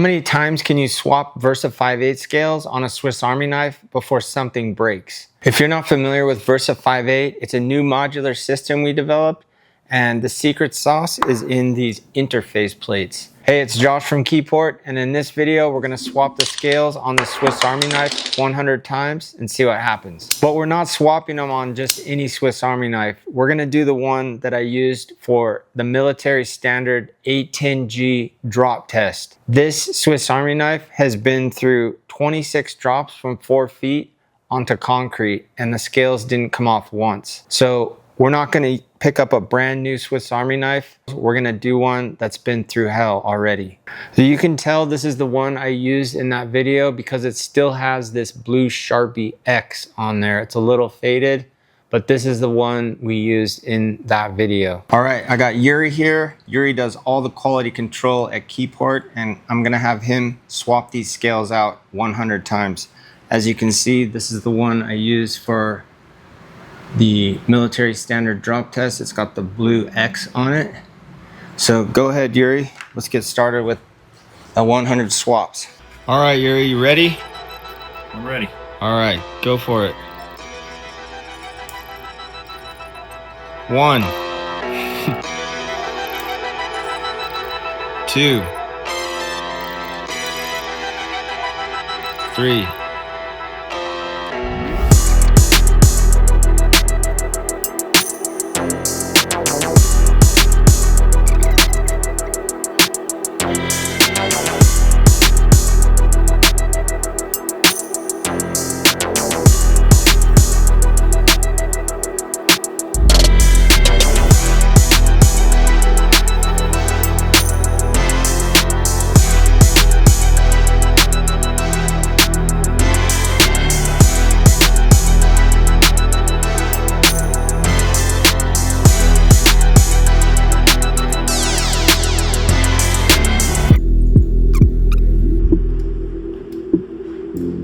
many times can you swap Versa58 scales on a Swiss Army knife before something breaks? If you're not familiar with Versa58, it's a new modular system we developed, and the secret sauce is in these interface plates. Hey, it's Josh from Keyport, and in this video, we're gonna swap the scales on the Swiss Army knife 100 times and see what happens. But we're not swapping them on just any Swiss Army knife. We're gonna do the one that I used for the military standard 810G drop test. This Swiss Army knife has been through 26 drops from 4 feet onto concrete, and the scales didn't come off once. So we're not gonna pick up a brand new Swiss Army knife. We're gonna do one that's been through hell already. So you can tell this is the one I used in that video because it still has this blue Sharpie X on there. It's a little faded, but this is the one we used in that video. All right, I got Yuri here. Yuri does all the quality control at Keyport, and I'm gonna have him swap these scales out 100 times. As you can see, this is the one I use for the military standard drop test. It's got the blue X on it. So go ahead, Yuri. Let's get started with a 100 swaps. All right, Yuri, you ready? I'm ready. All right, go for it. 1, 2, 3.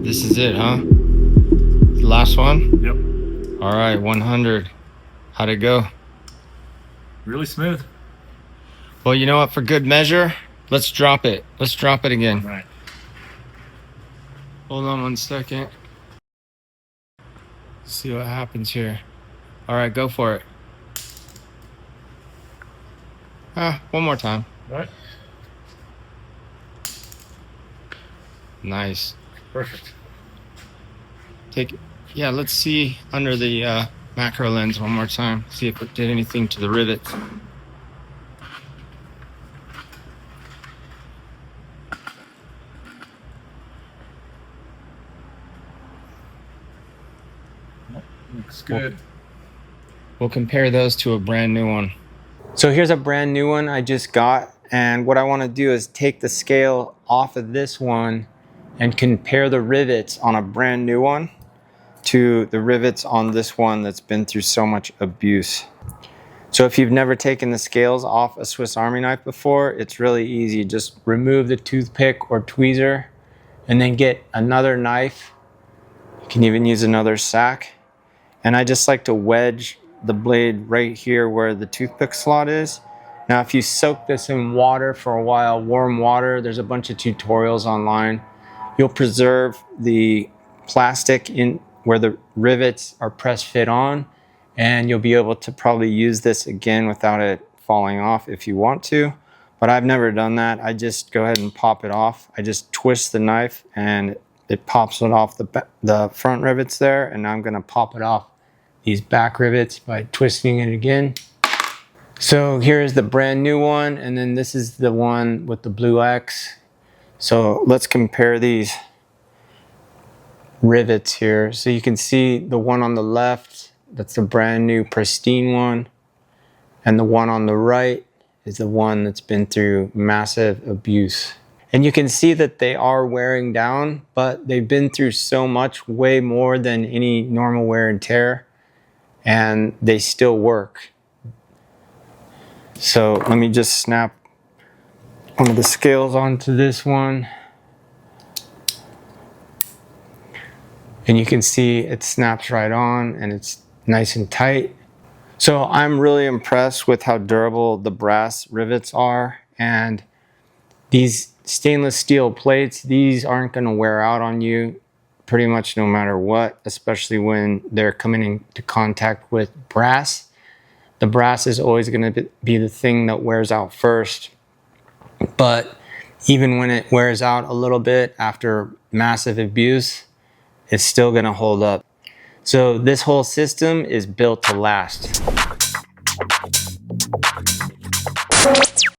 This is it, huh? The last one? Yep. All right, 100. How'd it go? Really smooth. Well, you know what? For good measure, let's drop it. Let's drop it again. All right. Hold on 1 second. See what happens here. All right, go for it. One more time. All right. Nice. Perfect. Take it. Yeah, let's see under the macro lens one more time. See if it did anything to the rivets. Looks good. We'll compare those to a brand new one. So here's a brand new one I just got, and what I want to do is take the scale off of this one and compare the rivets on a brand new one to the rivets on this one that's been through so much abuse. So if you've never taken the scales off a Swiss Army knife before, it's really easy. Just remove the toothpick or tweezer and then get another knife. You can even use another sack. And I just like to wedge the blade right here where the toothpick slot is. Now, if you soak this in water for a while, warm water, there's a bunch of tutorials online. You'll preserve the plastic in where the rivets are press fit on, and you'll be able to probably use this again without it falling off if you want to. But I've never done that. I just go ahead and pop it off. I just twist the knife and it pops it off the front rivets there, and now I'm gonna pop it off these back rivets by twisting it again. So here's the brand new one, and then this is the one with the blue X. So let's compare these rivets here. So you can see the one on the left, that's the brand new pristine one. And the one on the right is the one that's been through massive abuse. And you can see that they are wearing down, but they've been through so much, way more than any normal wear and tear, and they still work. So let me just snap one of the scales onto this one, and you can see it snaps right on and it's nice and tight. So I'm really impressed with how durable the brass rivets are, and these stainless steel plates, these aren't going to wear out on you pretty much no matter what, especially when they're coming into contact with brass. The brass is always going to be the thing that wears out first. But even when it wears out a little bit after massive abuse, it's still going to hold up. So this whole system is built to last.